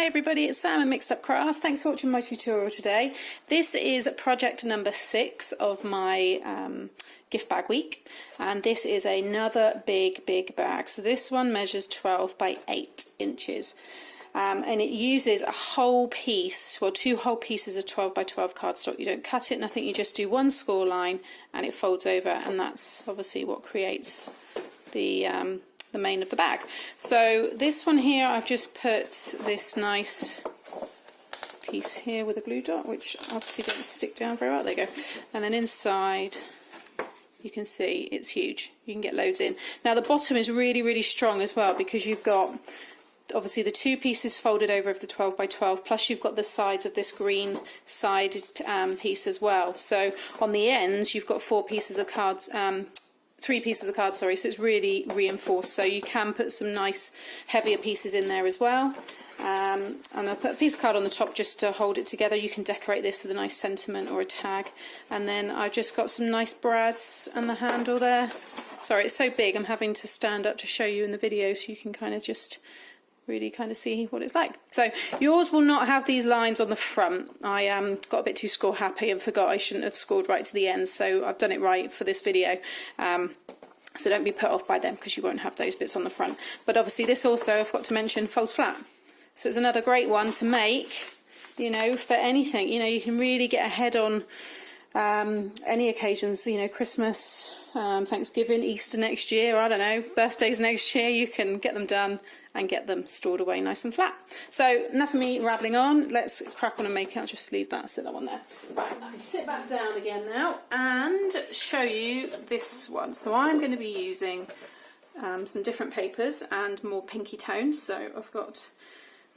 everybody, it's Sam at Mixed Up Craft. Thanks for watching my tutorial today. This is project number 6 of my gift bag week, and this is another big bag. So this one measures 12 by 8 inches, and it uses a whole piece, well, 2 whole pieces of 12 by 12 cardstock. You don't cut it, nothing, you just do one score line and it folds over, and that's obviously what creates the main of the bag. So this one here, I've just put this nice piece here with a glue dot, which obviously didn't stick down very well. There you go. And then inside you can see it's huge. You can get loads in. Now the bottom is really strong as well, because you've got obviously the 2 pieces folded over of the 12 by 12, plus you've got the sides of this green side piece as well. So on the ends you've got 4 pieces of cards, 3 pieces of card, sorry, so it's really reinforced, so you can put some nice heavier pieces in there as well. And I'll put a piece of card on the top just to hold it together. You can decorate this with a nice sentiment or a tag. And then I've just got some nice brads and the handle there. Sorry, it's so big I'm having to stand up to show you in the video so you can kind of just really kind of see what it's like. So yours will not have these lines on the front. I got a bit too score happy and forgot I shouldn't have scored right to the end, so I've done it right for this video. So don't be put off by them, because you won't have those bits on the front. But obviously this also, I've got to mention, folds flat. So it's another great one to make, you know, for anything. You know, you can really get ahead on any occasions, you know, Christmas, Thanksgiving, Easter next year, I don't know, birthdays next year. You can get them done and get them stored away nice and flat. So enough of me rattling on, let's crack on and make it. I'll just leave that, sit that one there. Right, I can sit back down again now and show you this one. So I'm going to be using some different papers and more pinky tones. So I've got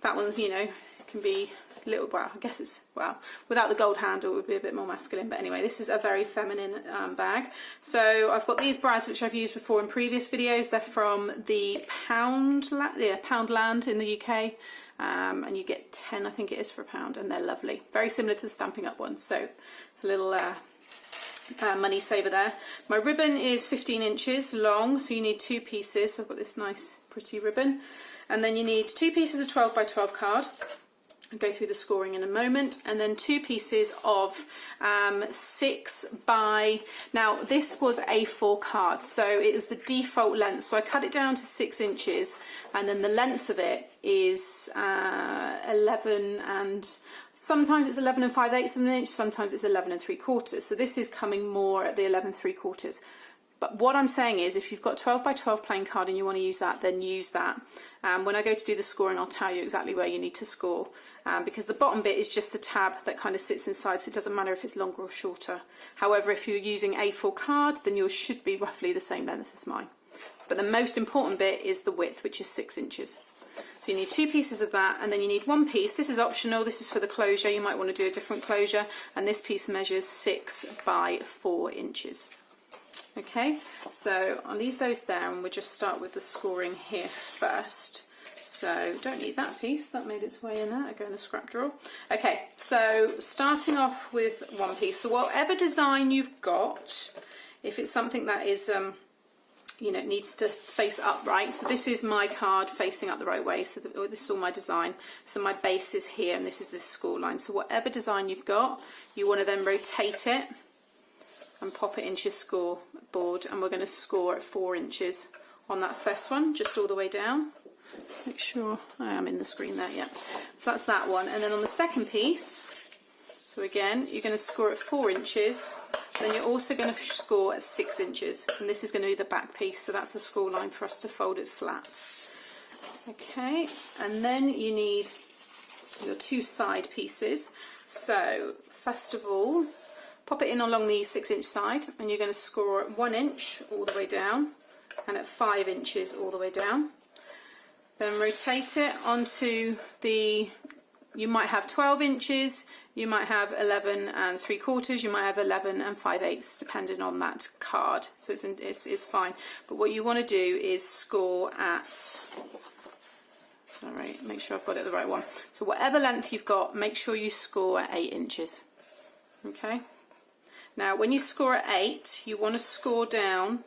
that one's, you know, can be a little, well, I guess it's, well, without the gold handle it would be a bit more masculine, but anyway, this is a very feminine bag. So I've got these brads which I've used before in previous videos. They're from the Poundland in the UK, and you get 10, I think it is, for £1, and they're lovely. Very similar to the Stampin' Up ones, so it's a little money saver there. My ribbon is 15 inches long, so you need 2 pieces. So I've got this nice pretty ribbon, and then you need 2 pieces of 12 by 12 card. I'll go through the scoring in a moment, and then 2 pieces of 6 by, now this was A4 card, so it was the default length, so I cut it down to 6 inches, and then the length of it is 11, and sometimes it's 11 5/8 of an inch, sometimes it's 11 3/4, so this is coming more at the 11 3/4. But what I'm saying is, if you've got 12 by 12 plain card and you want to use that, then use that. When I go to do the scoring, I'll tell you exactly where you need to score, because the bottom bit is just the tab that kind of sits inside, so it doesn't matter if it's longer or shorter. However, if you're using A4 card, then yours should be roughly the same length as mine. But the most important bit is the width, which is 6 inches. So you need 2 pieces of that, and then you need 1 piece. This is optional, this is for the closure. You might want to do a different closure, and this piece measures 6 by 4 inches. Okay, so I'll leave those there, and we'll just start with the scoring here first. So don't need that piece, that made its way in there. I go in the scrap drawer. Okay, so starting off with 1 piece. So whatever design you've got, if it's something that is you know, needs to face upright. So this is my card facing up the right way, so this is all my design. So my base is here, and this is this score line. So whatever design you've got, you want to then rotate it and pop it into your score board, and we're going to score at 4 inches on that first one, just all the way down. Make sure I am in the screen there, yeah. So that's that one, and then on the second piece, so again, you're going to score at 4 inches, then you're also going to score at 6 inches, and this is going to be the back piece, so that's the score line for us to fold it flat. Okay, and then you need your 2 side pieces. So first of all, pop it in along the 6 inch side, and you're going to score at 1 inch all the way down, and at 5 inches all the way down. Then rotate it onto the, you might have 12 inches, you might have 11 3/4, you might have 11 5/8, depending on that card. So it's fine. But what you want to do is score at, alright, make sure I've got it the right one. So whatever length you've got, make sure you score at 8 inches. Okay. Now when you score at 8, you want to score down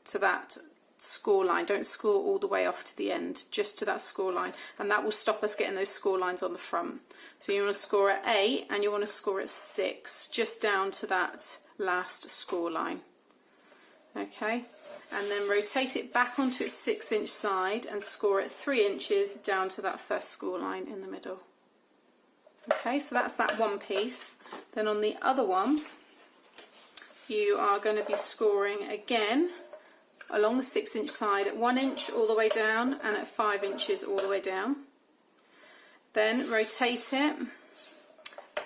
to that score line. Don't score all the way off to the end, just to that score line, and that will stop us getting those score lines on the front. So you want to score at 8 and you want to score at 6, just down to that last score line. Okay, and then rotate it back onto its 6-inch side and score at 3 inches down to that first score line in the middle. Okay, so that's that one piece. Then on the other one, you are going to be scoring again along the 6-inch side at 1 inch all the way down and at 5 inches all the way down. Then rotate it,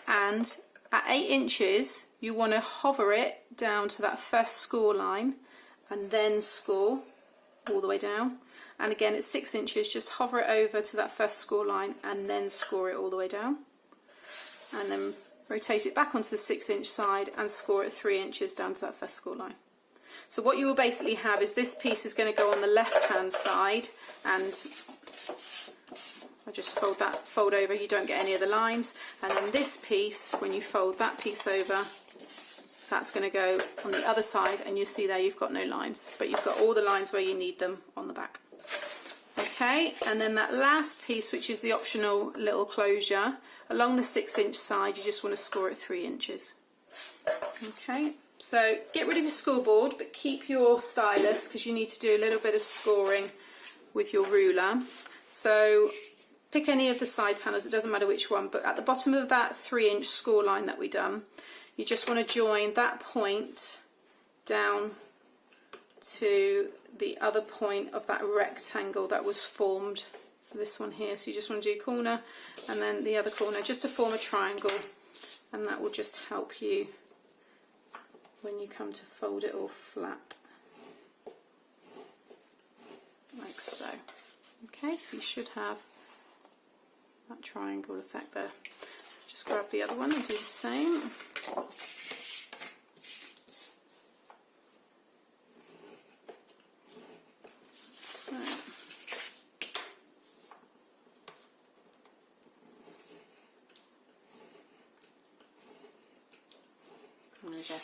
and at 8 inches you want to hover it down to that first score line and then score all the way down. And again at 6 inches, just hover it over to that first score line and then score it all the way down. And then rotate it back onto the 6-inch side and score at 3 inches down to that first score line. So what you will basically have is this piece is going to go on the left hand side, and I just fold over, you don't get any of the lines, and then this piece, when you fold that piece over, that's going to go on the other side, and you see there you've got no lines, but you've got all the lines where you need them on the back. Okay, and then that last piece, which is the optional little closure, along the 6-inch side you just want to score at 3 inches. Okay, so get rid of your scoreboard, but keep your stylus, because you need to do a little bit of scoring with your ruler. So pick any of the side panels, it doesn't matter which one, but at the bottom of that 3-inch score line that we done, you just want to join that point down to the other point of that rectangle that was formed. So this one here, so you just want to do corner and then the other corner, just to form a triangle, and that will just help you when you come to fold it all flat, like so. Okay, so you should have that triangle effect there. Just grab the other one and do the same. So. There we go.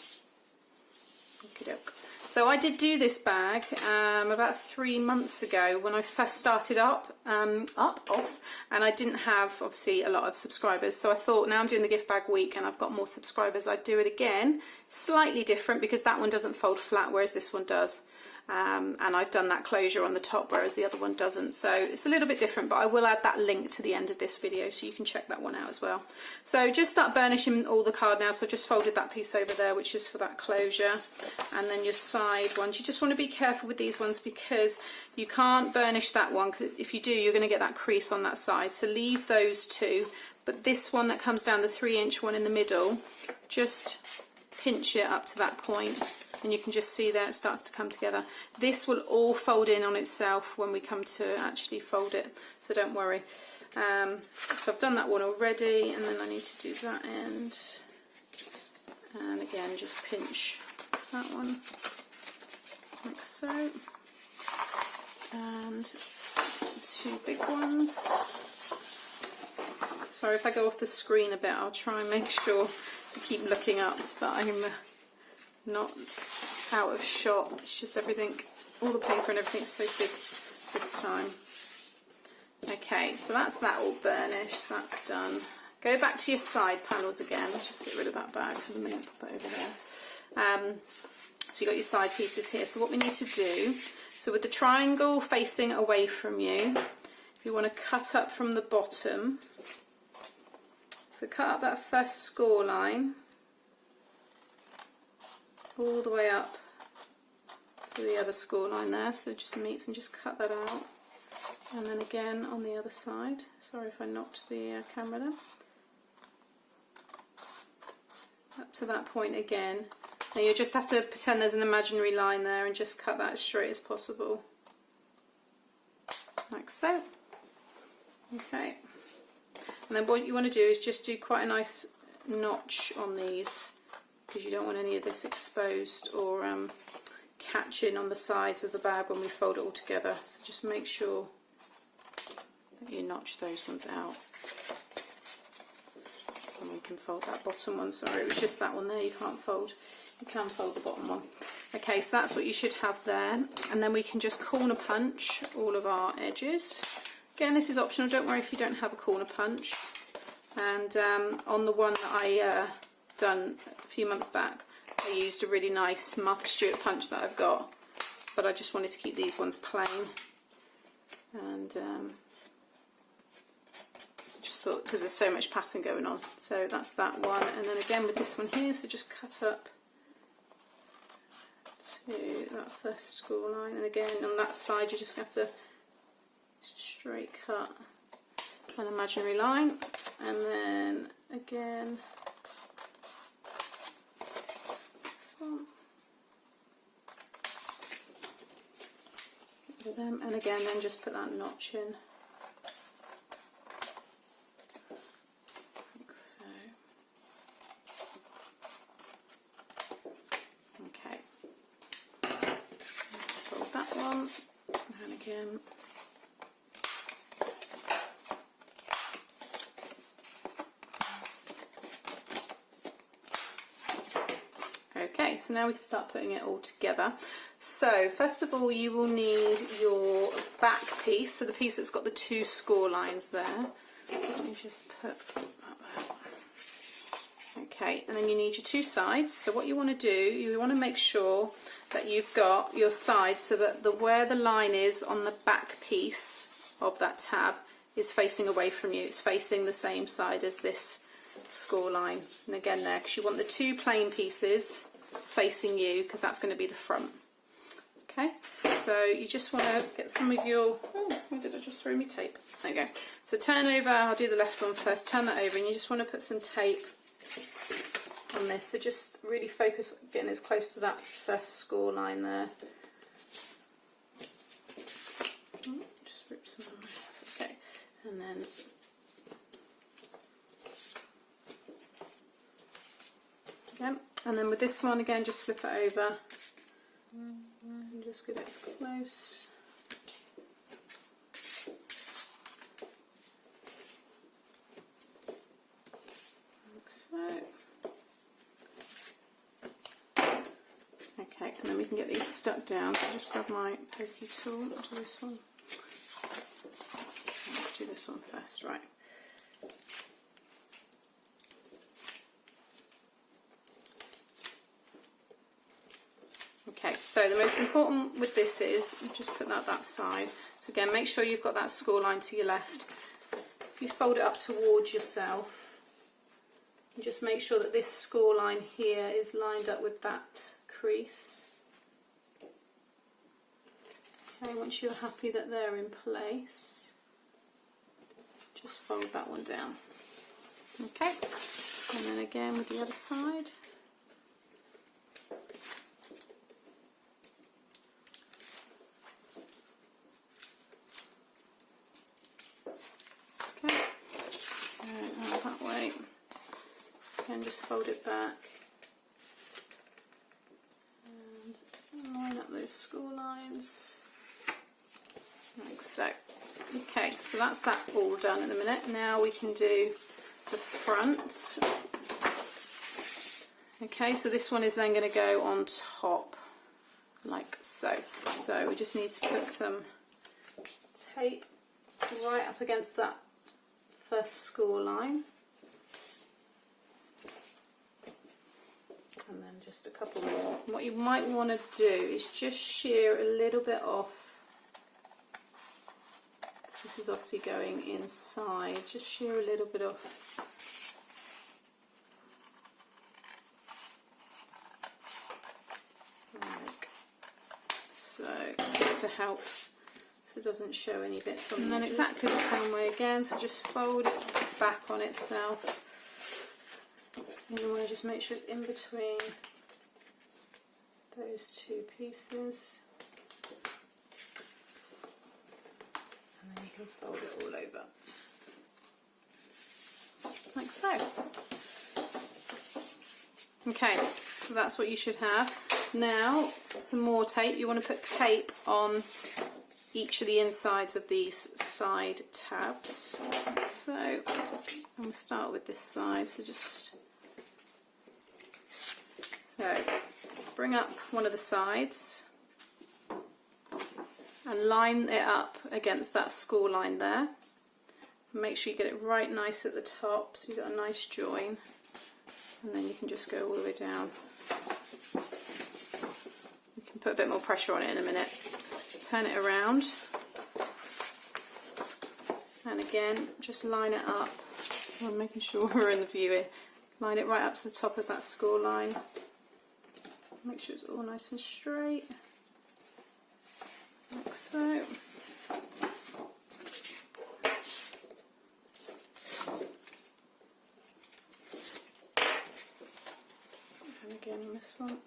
Okey-doke. So I did do this bag about 3 months ago when I first started off, and I didn't have obviously a lot of subscribers, so I thought now I'm doing the gift bag week and I've got more subscribers, I'd do it again, slightly different, because that one doesn't fold flat whereas this one does. And I've done that closure on the top whereas the other one doesn't, so it's a little bit different, but I will add that link to the end of this video so you can check that one out as well. So just start burnishing all the card now. So I just folded that piece over there, which is for that closure, and then your side ones, you just want to be careful with these ones because you can't burnish that one, because if you do you're going to get that crease on that side, so leave those two. But this one that comes down, the 3-inch one in the middle, just pinch it up to that point and you can just see there it starts to come together. This will all fold in on itself when we come to actually fold it, so don't worry. So I've done that one already, and then I need to do that end, and again just pinch that one like so, and 2 big ones. Sorry if I go off the screen a bit, I'll try and make sure to keep looking up so that I'm not out of shot. It's just everything, all the paper and everything's so big this time. Okay, so that's that all burnished, that's done. Go back to your side panels again. Let's just get rid of that bag for the minute, put that over there. So you've got your side pieces here. So what we need to do, so with the triangle facing away from you, you want to cut up from the bottom. So cut up that first score line all the way up to the other score line there, so it just meets, and just cut that out. And then again on the other side. Sorry if I knocked the camera there. Up to that point again. Now you just have to pretend there's an imaginary line there and just cut that as straight as possible, like so. Okay, and then what you want to do is just do quite a nice notch on these, because you don't want any of this exposed or catching on the sides of the bag when we fold it all together. So just make sure that you notch those ones out. There we can fold that bottom one, sorry, it was just that one there you can't fold. You can fold the bottom one. Okay, so that's what you should have there. And then we can just corner punch all of our edges. Again, this is optional, don't worry if you don't have a corner punch. And on the one that I done a few months back, I used a really nice Martha Stewart punch that I've got. But I just wanted to keep these ones plain. And just thought, because there's so much pattern going on. So that's that one. And then again with this one here, so just cut up to that first score line, and again on that side you just have to straight cut an imaginary line, and then again this one with them, and again then just put that notch in. And again okay, so now we can start putting it all together. So first of all you will need your back piece, so the piece that's got the 2 score lines there. Let me just put that there. Okay, and then you need your 2 sides. So what you want to do, you want to make sure that you've got your sides so that where the line is on the back piece of that tab is facing away from you. It's facing the same side as this score line. And again there, because you want the 2 plain pieces facing you, because that's going to be the front. Okay, so you just want to get some of your, oh, where did I just throw my tape? There you go. So turn over, I'll do the left one first, turn that over, and you just want to put some tape on this, so just really focus getting as close to that first score line there. Just rip some of that's okay. And then again, and then with this one again, just flip it over and just get it as close. Like so. Okay, and then we can get these stuck down. I'll just grab my pokey tool and do this one. Let's do this one first, right. Okay, so the most important with this is, you just put that side. So again, make sure you've got that score line to your left. If you fold it up towards yourself, and just make sure that this score line here is lined up with that crease. Okay, once you're happy that they're in place, just fold that one down. Okay, and then again with the other side. Okay, so that way, again just fold it back. Line up those score lines like so. Okay, so that's that all done in a minute. Now we can do the front. Okay, so this one is then going to go on top like so. So we just need to put some tape right up against that first score line. And then just a couple more. What you might want to do is just shear a little bit off. This is obviously going inside. Just shear a little bit off. Like so, just to help so it doesn't show any bits on. And then exactly the same way again. So just fold it back on itself. You want to just make sure it's in between those 2 pieces, and then you can fold it all over like so. Okay, so that's what you should have. Now some more tape. You want to put tape on each of the insides of these side tabs. So I'm going to start with this side, so bring up one of the sides and line it up against that score line there. Make sure you get it right nice at the top so you've got a nice join, and then you can just go all the way down. You can put a bit more pressure on it in a minute. Turn it around, and again just line it up. I'm making sure we're in the view here. Line it right up to the top of that score line. Make sure it's all nice and straight, like so. And again on this one.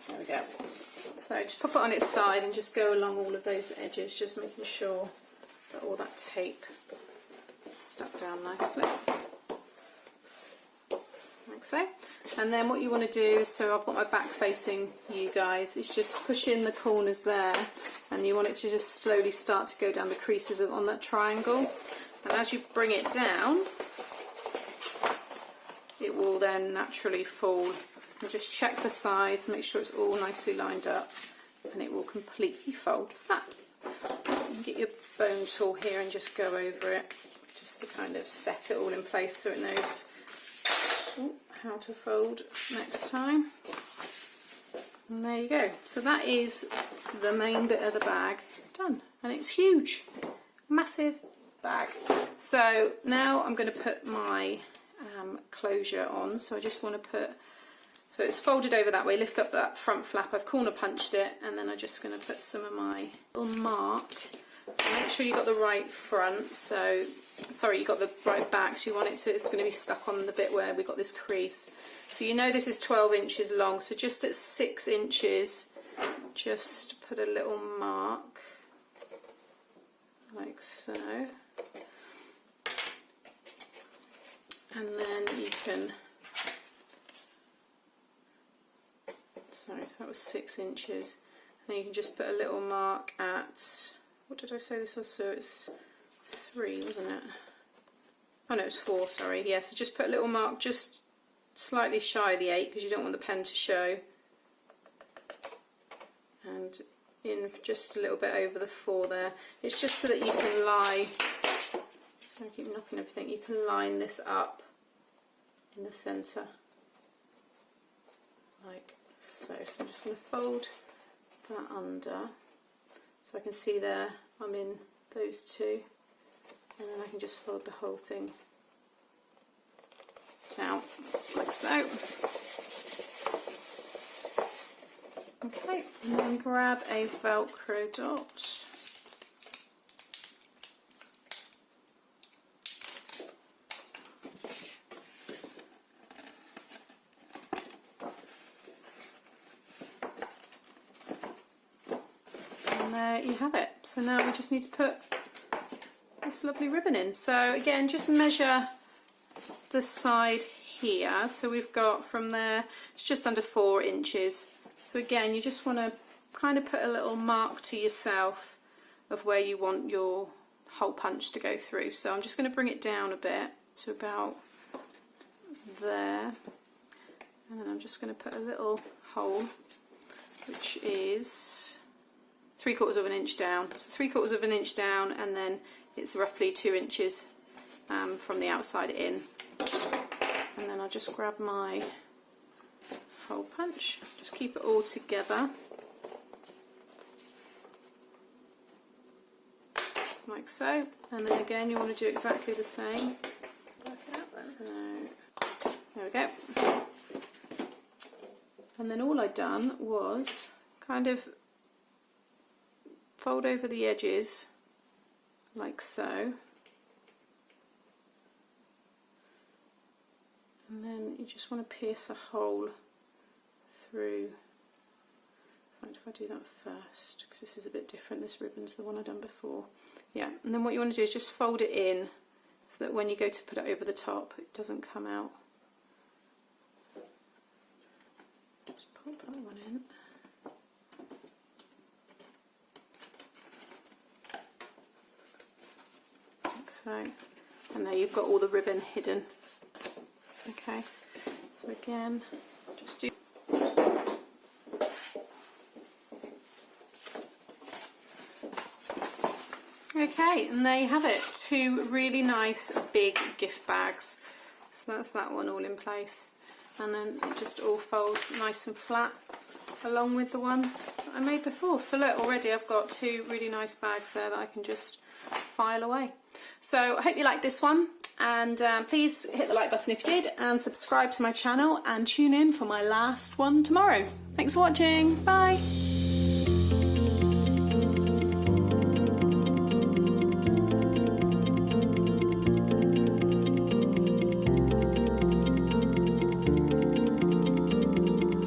There we go. So just pop it on its side and just go along all of those edges, just making sure that all that tape is stuck down nicely. Like so. And then what you want to do, so I've got my back facing you guys, is just push in the corners there, and you want it to just slowly start to go down the creases on that triangle. And as you bring it down, it will then naturally fall. And just check the sides, make sure it's all nicely lined up, and it will completely fold flat. You can get your bone tool here and just go over it, just to kind of set it all in place so it knows how to fold next time. And there you go. So that is the main bit of the bag done, and it's huge, massive bag. So now I'm going to put my closure on. So I just want to put, so it's folded over that way, lift up that front flap, I've corner punched it, and then I'm just going to put some of my little mark. So make sure you got the right front, so sorry, you got the right back, so you want it to, it's going to be stuck on the bit where we got this crease. So you know this is 12 inches long, so just at 6 inches, just put a little mark, like so. And then you can, sorry, so that was 6 inches. And then you can just put a little mark at, what did I say this was? So it's 3, wasn't it? Oh no, it's 4, sorry. Yeah, so just put a little mark just slightly shy of the 8 because you don't want the pen to show. And in just a little bit over the 4 there. It's just so that you can lie, so I keep knocking everything, you can line this up in the centre like so. So I'm just going to fold that under so I can see there I'm in those two, and then I can just fold the whole thing down like so. Okay, and then grab a Velcro dot. There you have it. So now we just need to put this lovely ribbon in. So again, just measure the side here. So we've got from there, it's just under 4 inches. So again, you just want to kind of put a little mark to yourself of where you want your hole punch to go through. So I'm just going to bring it down a bit to about there. And then I'm just going to put a little hole, which is 3/4 of an inch down. So 3/4 of an inch down, and then it's roughly 2 inches from the outside in. And then I'll just grab my hole punch, just keep it all together like so, and then again you want to do exactly the same. So there we go. And then all I'd done was kind of fold over the edges like so, and then you just want to pierce a hole through In fact, if I do that first, because this is a bit different, this ribbon to the one I've done before. Yeah, and then what you want to do is just fold it in so that when you go to put it over the top, it doesn't come out. Just pop that one in. Like so. And there you've got all the ribbon hidden. Okay, so again, just do. Okay, and there you have it, 2 really nice big gift bags. So that's that one all in place. And then it just all folds nice and flat along with the one that I made before. So look, already I've got 2 really nice bags there that I can just file away. So I hope you liked this one, and please hit the like button if you did, and subscribe to my channel and tune in for my last one tomorrow. Thanks for watching, bye!